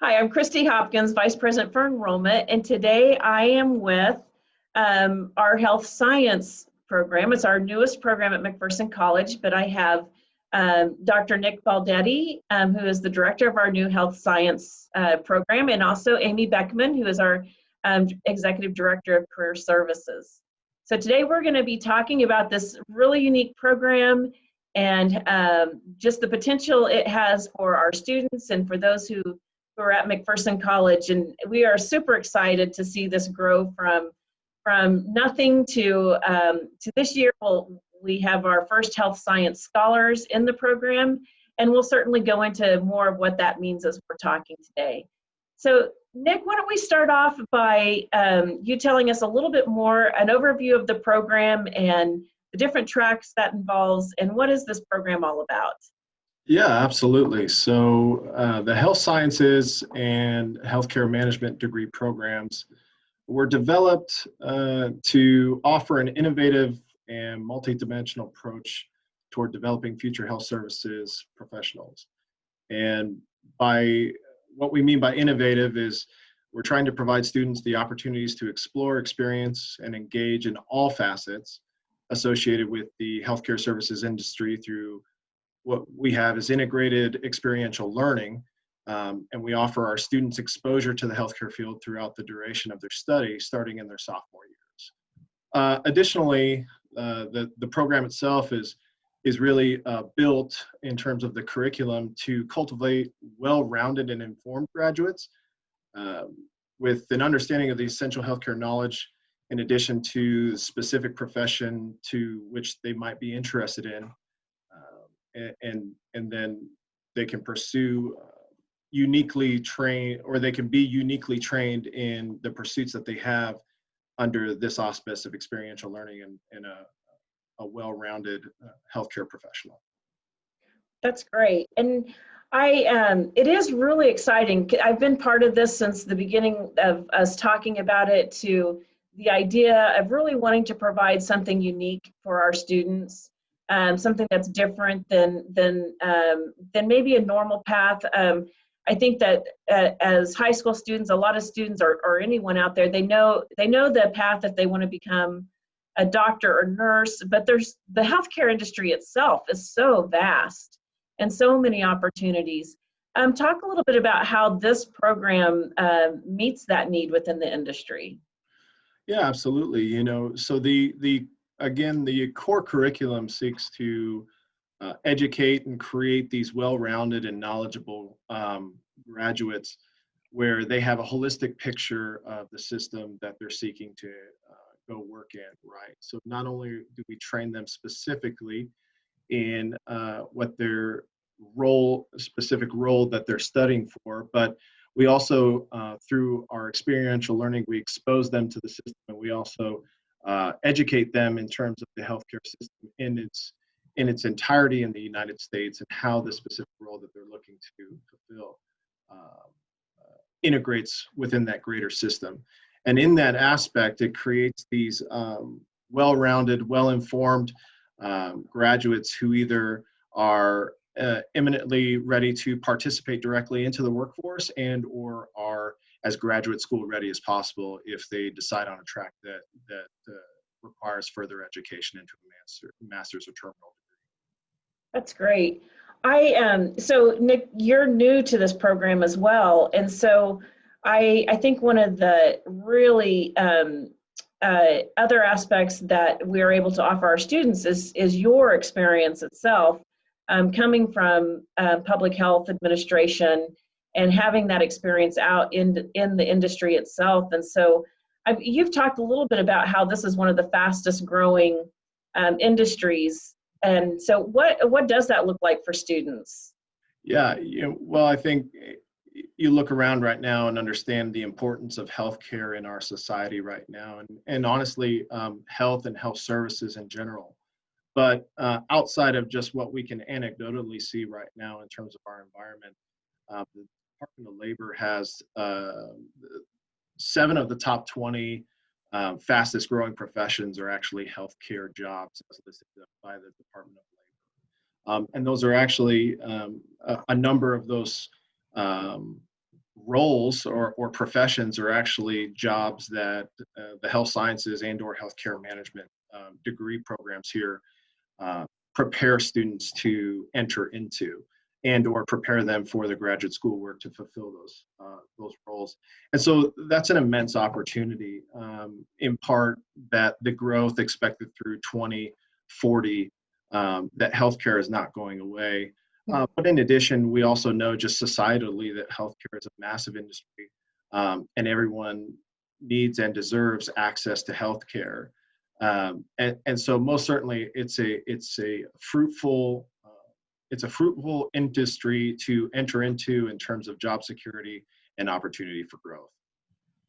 Hi, I'm Christy Hopkins, Vice President for Enrollment, and today I am with our Health Science program. It's our newest program at McPherson College, but I have Dr. Nick Baldetti, who is the director of our new Health Science program, and also Amy Beckman, who is our Executive Director of Career Services. So today we're going to be talking about this really unique program and just the potential it has for our students and for those who are at McPherson College. And we are super excited to see this grow from nothing to this year. We have our first health science scholars in the program, and we'll certainly go into more of what that means as we're talking today. So Nick, why don't we start off by you telling us a little bit more, an overview of the program and the different tracks that involves, and what is this program all about? Yeah, absolutely. So the health sciences and healthcare management degree programs were developed to offer an innovative and multidimensional approach toward developing future health services professionals. And by what we mean by innovative is we're trying to provide students the opportunities to explore, experience, and engage in all facets associated with the healthcare services industry through what we have is integrated experiential learning, and we offer our students exposure to the healthcare field throughout the duration of their study, starting in their sophomore years. Additionally, the program itself is really built in terms of the curriculum to cultivate well-rounded and informed graduates with an understanding of the essential healthcare knowledge in addition to the specific profession to which they might be interested in. And then they can pursue uniquely trained, or they can be uniquely trained in the pursuits that they have under this auspice of experiential learning and a well-rounded healthcare professional. That's great. And it is really exciting. I've been part of this since the beginning of us talking about it, to the idea of really wanting to provide something unique for our students. Something that's different than maybe a normal path. I think that as high school students, a lot of students or anyone out there, they know the path that they want to become a doctor or nurse, but there's the healthcare industry itself is so vast and so many opportunities. Talk a little bit about how this program meets that need within the industry. Yeah, absolutely. You know, so again, the core curriculum seeks to educate and create these well-rounded and knowledgeable graduates where they have a holistic picture of the system that they're seeking to go work in, right? So not only do we train them specifically in what their specific role that they're studying for, but we also, through our experiential learning, we expose them to the system, and we also educate them in terms of the healthcare system in its entirety in the United States and how the specific role that they're looking to fulfill integrates within that greater system. And in that aspect, it creates these well-rounded, well-informed graduates who either are imminently ready to participate directly into the workforce and or are as graduate school ready as possible if they decide on a track that requires further education into a master's or terminal degree. That's great. So Nick, you're new to this program as well, and so I think one of the really other aspects that we're able to offer our students is your experience itself, coming from public health administration and having that experience out in the industry itself. And so you've talked a little bit about how this is one of the fastest growing industries. And so what does that look like for students? Yeah, well, I think you look around right now and understand the importance of healthcare in our society right now, and honestly, health and health services in general. But outside of just what we can anecdotally see right now in terms of our environment, the Department of Labor has 7 of the top 20 fastest growing professions are actually healthcare jobs as listed by the Department of Labor. And those are actually a number of those roles or professions are actually jobs that the health sciences and/or healthcare management degree programs here prepare students to enter into, and/or prepare them for the graduate school work to fulfill those roles. And so that's an immense opportunity, in part that the growth expected through 2040, that healthcare is not going away. But in addition, we also know just societally that healthcare is a massive industry, and everyone needs and deserves access to healthcare. And so most certainly it's a fruitful industry to enter into in terms of job security and opportunity for growth.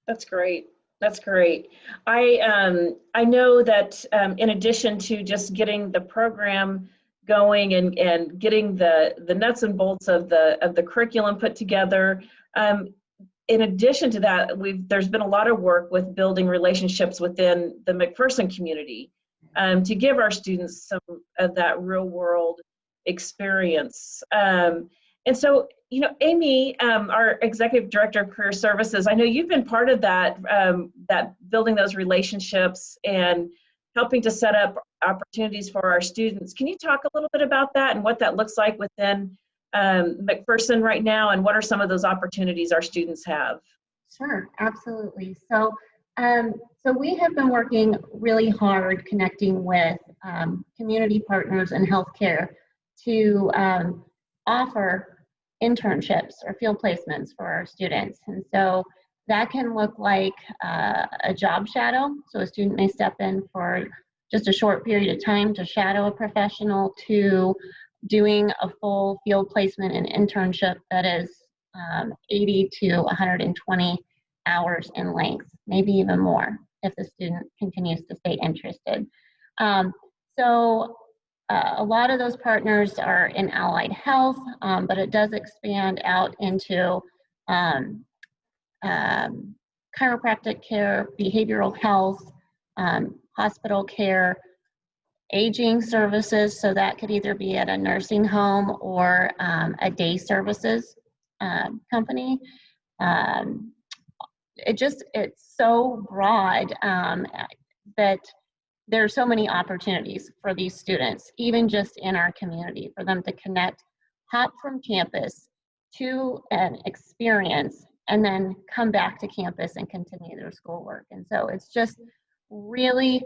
That's great. That's great. I know that in addition to just getting the program going and getting the nuts and bolts of the curriculum put together, in addition to that, there's been a lot of work with building relationships within the McPherson community to give our students some of that real world experience. And so, you know, Amy, our Executive Director of Career Services, I know you've been part of that, that building those relationships and helping to set up opportunities for our students. Can you talk a little bit about that and what that looks like within McPherson right now, and what are some of those opportunities our students have? Sure, absolutely. So we have been working really hard connecting with community partners in healthcare to offer internships or field placements for our students. And so that can look like a job shadow. So a student may step in for just a short period of time to shadow a professional, to doing a full field placement and internship that is 80 to 120 hours in length, maybe even more if the student continues to stay interested. A lot of those partners are in allied health, but it does expand out into chiropractic care, behavioral health, hospital care, aging services. So that could either be at a nursing home or a day services company. It's so broad that there are so many opportunities for these students, even just in our community, for them to connect, hop from campus to an experience, and then come back to campus and continue their schoolwork. And so it's just really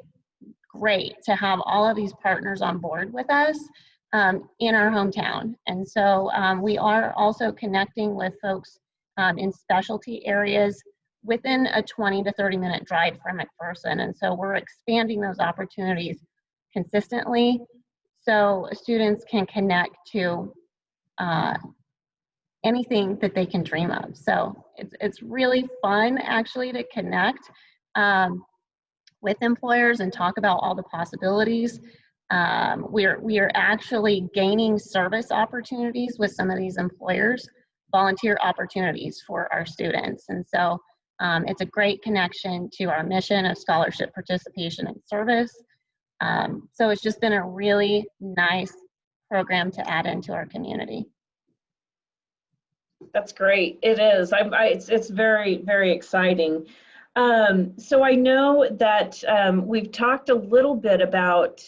great to have all of these partners on board with us in our hometown. And so we are also connecting with folks in specialty areas within a 20 to 30 minute drive from McPherson. And so we're expanding those opportunities consistently so students can connect to anything that they can dream of. So it's really fun actually to connect with employers and talk about all the possibilities. We are actually gaining service opportunities with some of these employers, volunteer opportunities for our students. And so it's a great connection to our mission of scholarship, participation, and service. So it's just been a really nice program to add into our community. That's great. It is. It's very, very exciting. So I know that we've talked a little bit about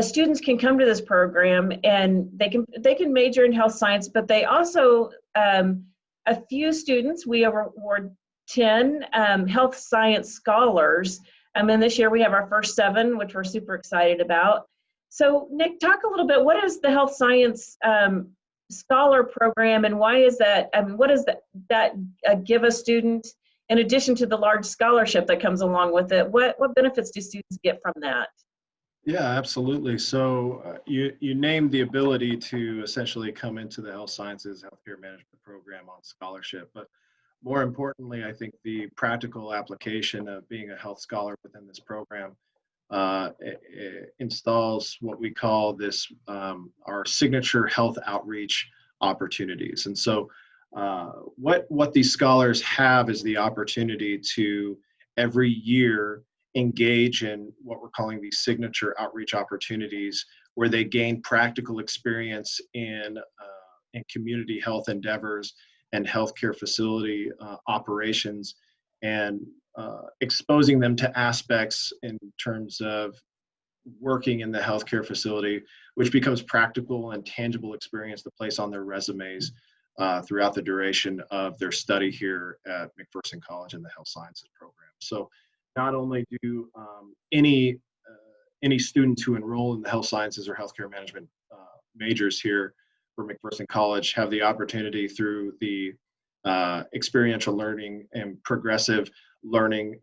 students can come to this program and they can major in health science, but they also a few students, we award 10 health science scholars. And this year we have our first 7, which we're super excited about. So Nick, talk a little bit, what is the health science scholar program, and why is that, what does that give a student in addition to the large scholarship that comes along with it? What benefits do students get from that? Yeah, absolutely. So you named the ability to essentially come into the health sciences healthcare management program on scholarship, but more importantly, I think the practical application of being a health scholar within this program it installs what we call this our signature health outreach opportunities. And so what these scholars have is the opportunity to every year engage in what we're calling these signature outreach opportunities, where they gain practical experience in community health endeavors and healthcare facility operations, and exposing them to aspects in terms of working in the healthcare facility, which becomes practical and tangible experience to place on their resumes throughout the duration of their study here at McPherson College in the Health Sciences program. So not only do any students who enroll in the health sciences or healthcare management majors here for McPherson College have the opportunity through the experiential learning and progressive learning.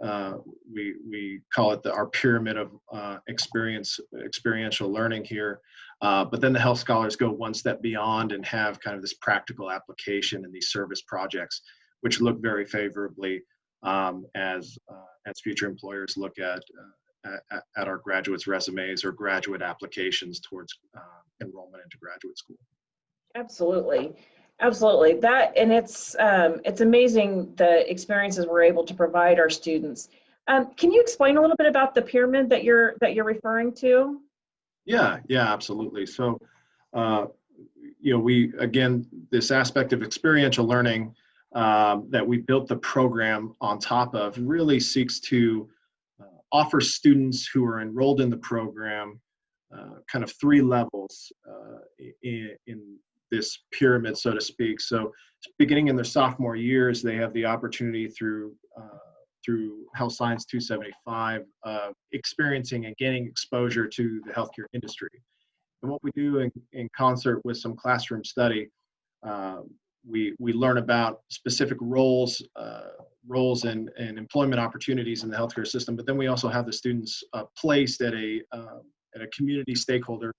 We call it our pyramid of experiential learning here. But then the health scholars go one step beyond and have kind of this practical application in these service projects, which look very favorably as future employers look at our graduates' resumes or graduate applications towards enrollment into graduate school. Absolutely. Absolutely. That, and it's amazing the experiences we're able to provide our students. Can you explain a little bit about the pyramid that you're referring to? Yeah, absolutely. So, this aspect of experiential learning that we built the program on top of really seeks to offer students who are enrolled in the program kind of three levels in this pyramid, so to speak. So beginning in their sophomore years, they have the opportunity through Health Science 275 experiencing and gaining exposure to the healthcare industry. And what we do in concert with some classroom study, we learn about specific roles and employment opportunities in the healthcare system, but then we also have the students placed at a community stakeholder.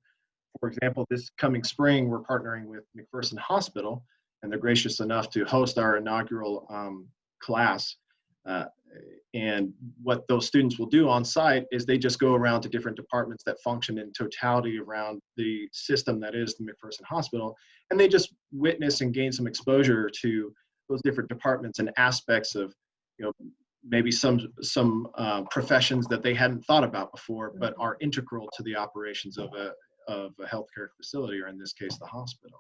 For example, this coming spring, we're partnering with McPherson Hospital, and they're gracious enough to host our inaugural class. And what those students will do on site is they just go around to different departments that function in totality around the system that is the McPherson Hospital, and they just witness and gain some exposure to those different departments and aspects of, maybe some professions that they hadn't thought about before, but are integral to the operations of a healthcare facility, or in this case, the hospital.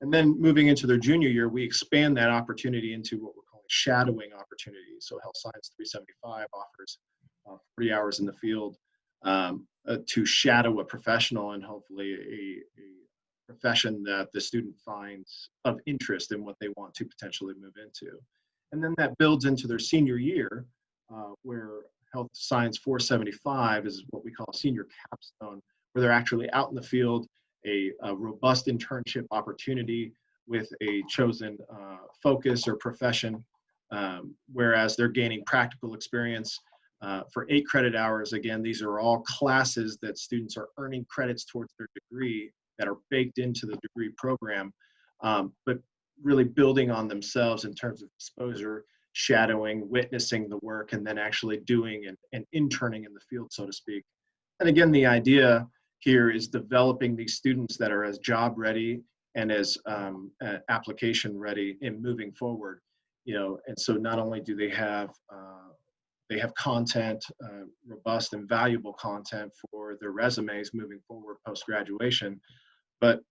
And then moving into their junior year, we expand that opportunity into what we're calling shadowing opportunities. So Health Science 375 offers 40 hours in the field to shadow a professional and hopefully a profession that the student finds of interest in what they want to potentially move into. And then that builds into their senior year, where Health Science 475 is what we call a senior capstone, where they're actually out in the field, a robust internship opportunity with a chosen focus or profession, whereas they're gaining practical experience for 8 credit hours. Again, these are all classes that students are earning credits towards their degree that are baked into the degree program, but really building on themselves in terms of exposure, shadowing, witnessing the work, and then actually doing and interning in the field, so to speak. And again, the idea here is developing these students that are as job ready and as application ready in moving forward. And so not only do they have content, robust and valuable content for their resumes moving forward post-graduation, but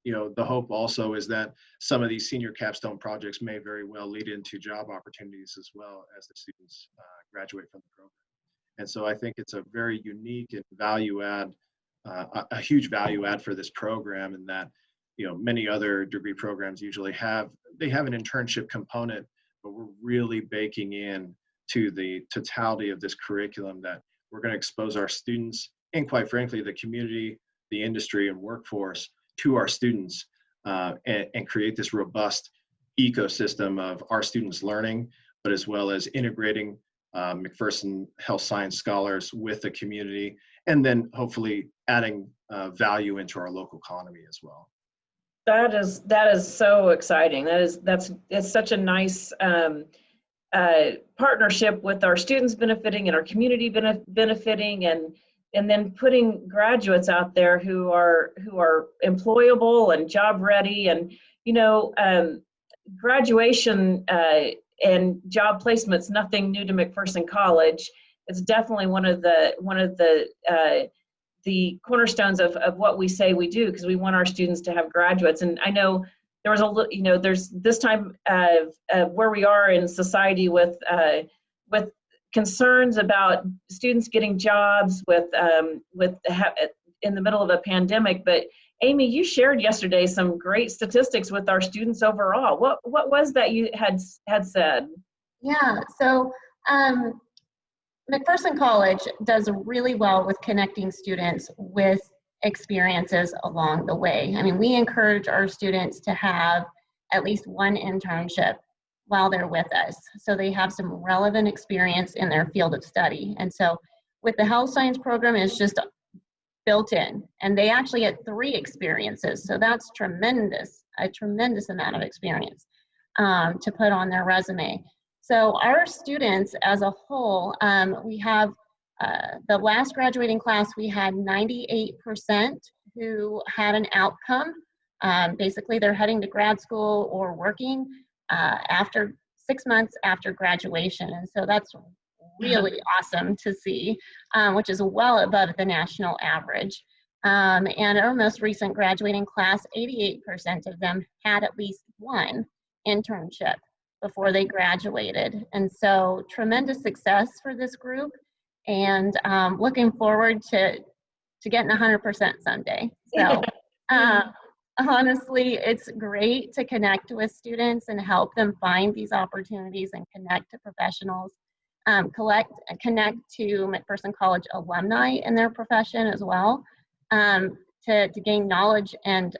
the hope also is that some of these senior capstone projects may very well lead into job opportunities as well as the students graduate from the program. And so I think it's a very unique and value add, a huge value add for this program, in that many other degree programs usually have an internship component, but we're really baking in to the totality of this curriculum that we're going to expose our students and, quite frankly, the community, the industry, and workforce to our students, and create this robust ecosystem of our students learning, but as well as integrating McPherson Health Science scholars with the community, and then hopefully adding value into our local economy as well. That is so exciting. It's such a nice partnership with our students benefiting and our community benefiting, and then putting graduates out there who are employable and job ready. And graduation and job placement's nothing new to McPherson College. It's definitely one of the cornerstones of what we say we do, because we want our students to have graduates. And I know there was there's this time of where we are in society with concerns about students getting jobs in the middle of a pandemic. But Amy, you shared yesterday some great statistics with our students overall. What was that you had said? Yeah, so McPherson College does really well with connecting students with experiences along the way. I mean, we encourage our students to have at least one internship while they're with us, so they have some relevant experience in their field of study. And so with the health science program, it's just built in, and they actually get 3 experiences. So that's tremendous, a tremendous amount of experience to put on their resume. So our students as a whole, we have the last graduating class, we had 98% who had an outcome. Basically, they're heading to grad school or working after 6 months after graduation. And so that's really awesome to see, which is well above the national average. And our most recent graduating class, 88% of them had at least one internship before they graduated. And so tremendous success for this group, and looking forward to getting 100% someday. So honestly, it's great to connect with students and help them find these opportunities and connect to professionals, connect to McPherson College alumni in their profession as well, to gain knowledge and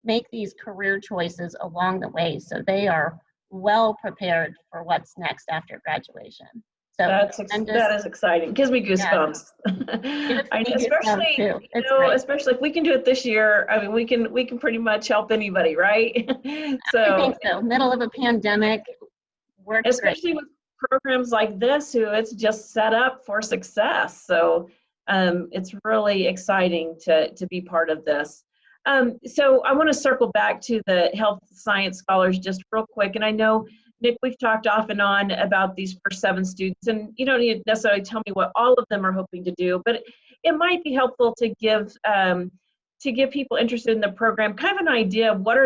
make these career choices along the way, so they are well prepared for what's next after graduation. So that is exciting. Gives me goosebumps. Yeah. Especially if we can do it this year. I mean, we can pretty much help anybody, right? So I think so. Middle of a pandemic, works especially great. with programs like this, it's just set up for success. So it's really exciting to be part of this. So I want to circle back to the health science scholars just real quick. And I know, Nick, we've talked off and on about these first 7 students, and you don't need to necessarily tell me what all of them are hoping to do, but it might be helpful to give people interested in the program kind of an idea of what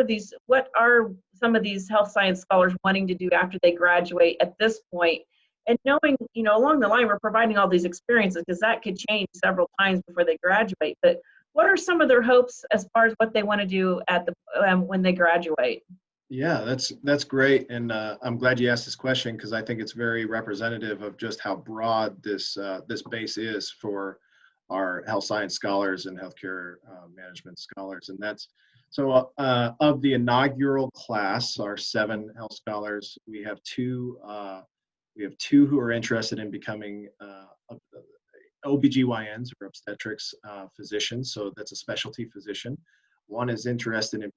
are some of these health science scholars wanting to do after they graduate at this point, and knowing, along the line, we're providing all these experiences because that could change several times before they graduate. But what are some of their hopes as far as what they want to do at the when they graduate? Yeah, that's great, and I'm glad you asked this question because I think it's very representative of just how broad this base is for our health science scholars and healthcare management scholars. And that's so of the inaugural class, our 7 health scholars, we have 2 who are interested in becoming OBGYNs or obstetrics physicians. So that's a specialty physician. One is interested in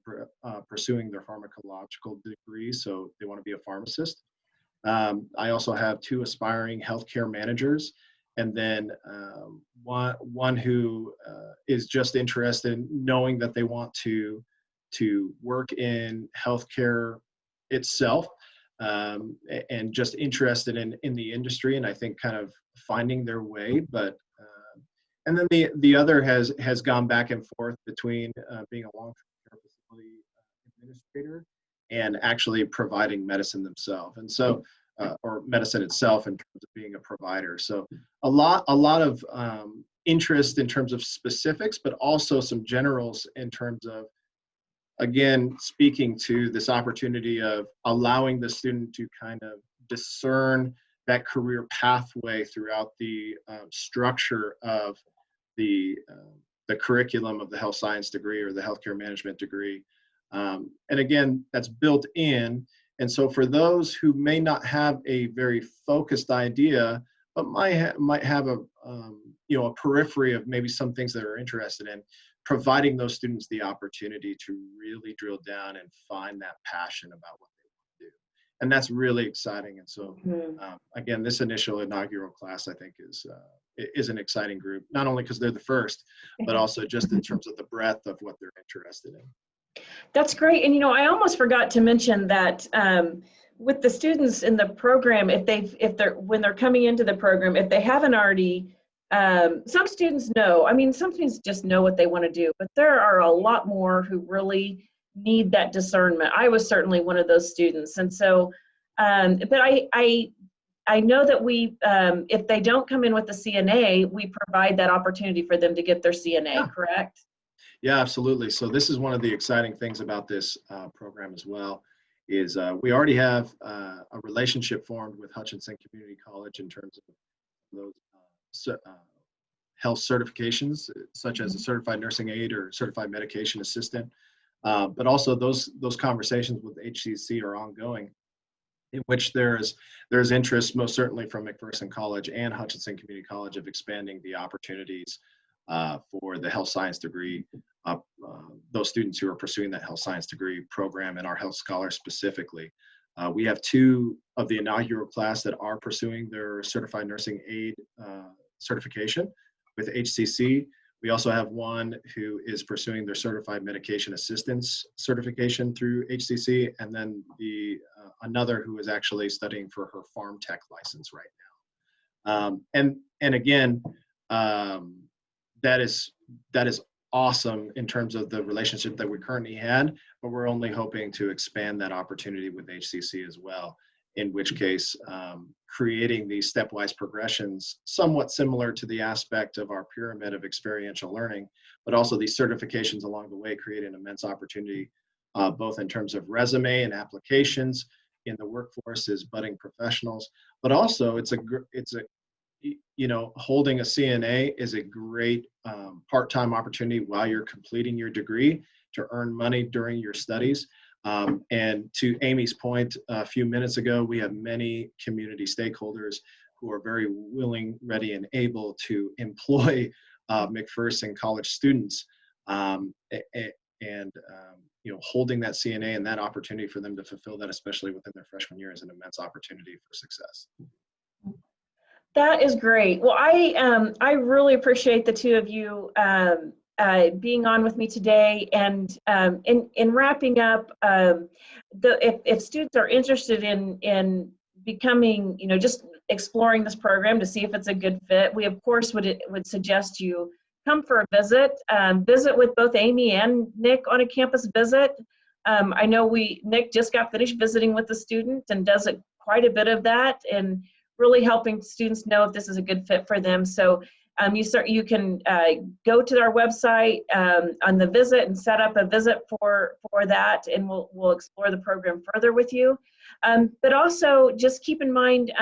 pursuing their pharmacological degree, so they want to be a pharmacist. I also have 2 aspiring healthcare managers, and then one who is just interested in knowing that they want to work in healthcare itself, and just interested in the industry, and I think kind of finding their way. But and then the other has gone back and forth between being a long-term care facility administrator and actually providing medicine themselves, and so or medicine itself in terms of being a provider. So a lot of interest in terms of specifics, but also some generals in terms of, again, speaking to this opportunity of allowing the student to kind of discern that career pathway throughout the structure of the curriculum of the health science degree or the healthcare management degree. And again, that's built in. And so for those who may not have a very focused idea, but might have a periphery of maybe some things that they're interested in, providing those students the opportunity to really drill down and find that passion about what they want to do. And that's really exciting. And so, again, this initial inaugural class, I think, is an exciting group, not only because they're the first, but also just in terms of the breadth of what they're interested in. That's great. And, I almost forgot to mention that with the students in the program, when they're coming into the program, if they haven't already, some students know, some students just know what they want to do, but there are a lot more who really need that discernment. I was certainly one of those students. And so, but I know that we, if they don't come in with the CNA, we provide that opportunity for them to get their CNA, Yeah. correct? Yeah, absolutely. So this is one of the exciting things about this program as well, is we already have a relationship formed with Hutchinson Community College in terms of those health certifications, such as a certified nursing aide or certified medication assistant. But also those conversations with HCC are ongoing, in which there's interest most certainly from McPherson College and Hutchinson Community College of expanding the opportunities for the health science degree, those students who are pursuing that health science degree program and our health scholars specifically. We have 2 of the inaugural class that are pursuing their certified nursing aide certification with HCC. We also have 1 who is pursuing their certified medication assistance certification through HCC, and then another who is actually studying for her farm tech license right now. And again, that is awesome in terms of the relationship that we currently had, but we're only hoping to expand that opportunity with HCC as well, in which case creating these stepwise progressions, somewhat similar to the aspect of our pyramid of experiential learning, but also these certifications along the way create an immense opportunity, both in terms of resume and applications in the workforce as budding professionals, but also it's a holding a CNA is a great part-time opportunity while you're completing your degree to earn money during your studies. And to Amy's point a few minutes ago, we have many community stakeholders who are very willing, ready, and able to employ McPherson College students. Holding that CNA and that opportunity for them to fulfill that, especially within their freshman year, is an immense opportunity for success. That is great. Well, I really appreciate the 2 of you being on with me today. And in wrapping up, if students are interested in becoming, just exploring this program to see if it's a good fit, we of course would suggest you come for a visit. Visit with both Amy and Nick on a campus visit. I know Nick just got finished visiting with the student and does quite a bit of that, and really helping students know if this is a good fit for them. So you can go to our website on the visit and set up a visit for that, and we'll explore the program further with you. But also just keep in mind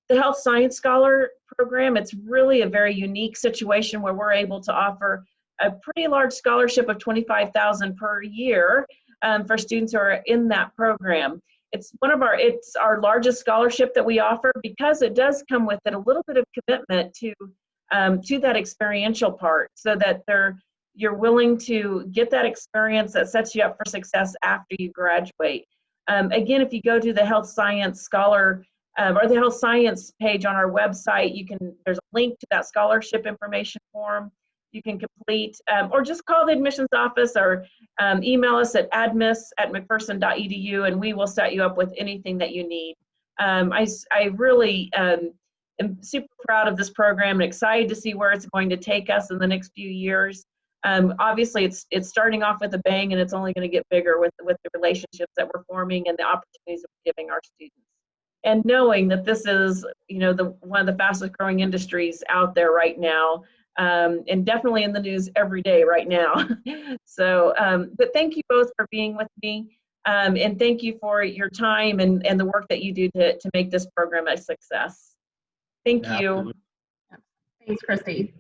the Health Science Scholar program. It's really a very unique situation where we're able to offer a pretty large scholarship of $25,000 per year for students who are in that program. It's our largest scholarship that we offer, because it does come with it a little bit of commitment to that experiential part, so that you're willing to get that experience that sets you up for success after you graduate. Again, if you go to the Health Science Scholar or the Health Science page on our website, there's a link to that scholarship information form you can complete, or just call the admissions office or email us at admis@mcpherson.edu, and we will set you up with anything that you need. I really am super proud of this program and excited to see where it's going to take us in the next few years. Obviously, it's starting off with a bang, and it's only going to get bigger with the relationships that we're forming and the opportunities that we're giving our students. And knowing that this is, one of the fastest growing industries out there right now, and definitely in the news every day right now. So, but thank you both for being with me, and thank you for your time and the work that you do to make this program a success. Thank you. Absolutely. Thanks, Christy.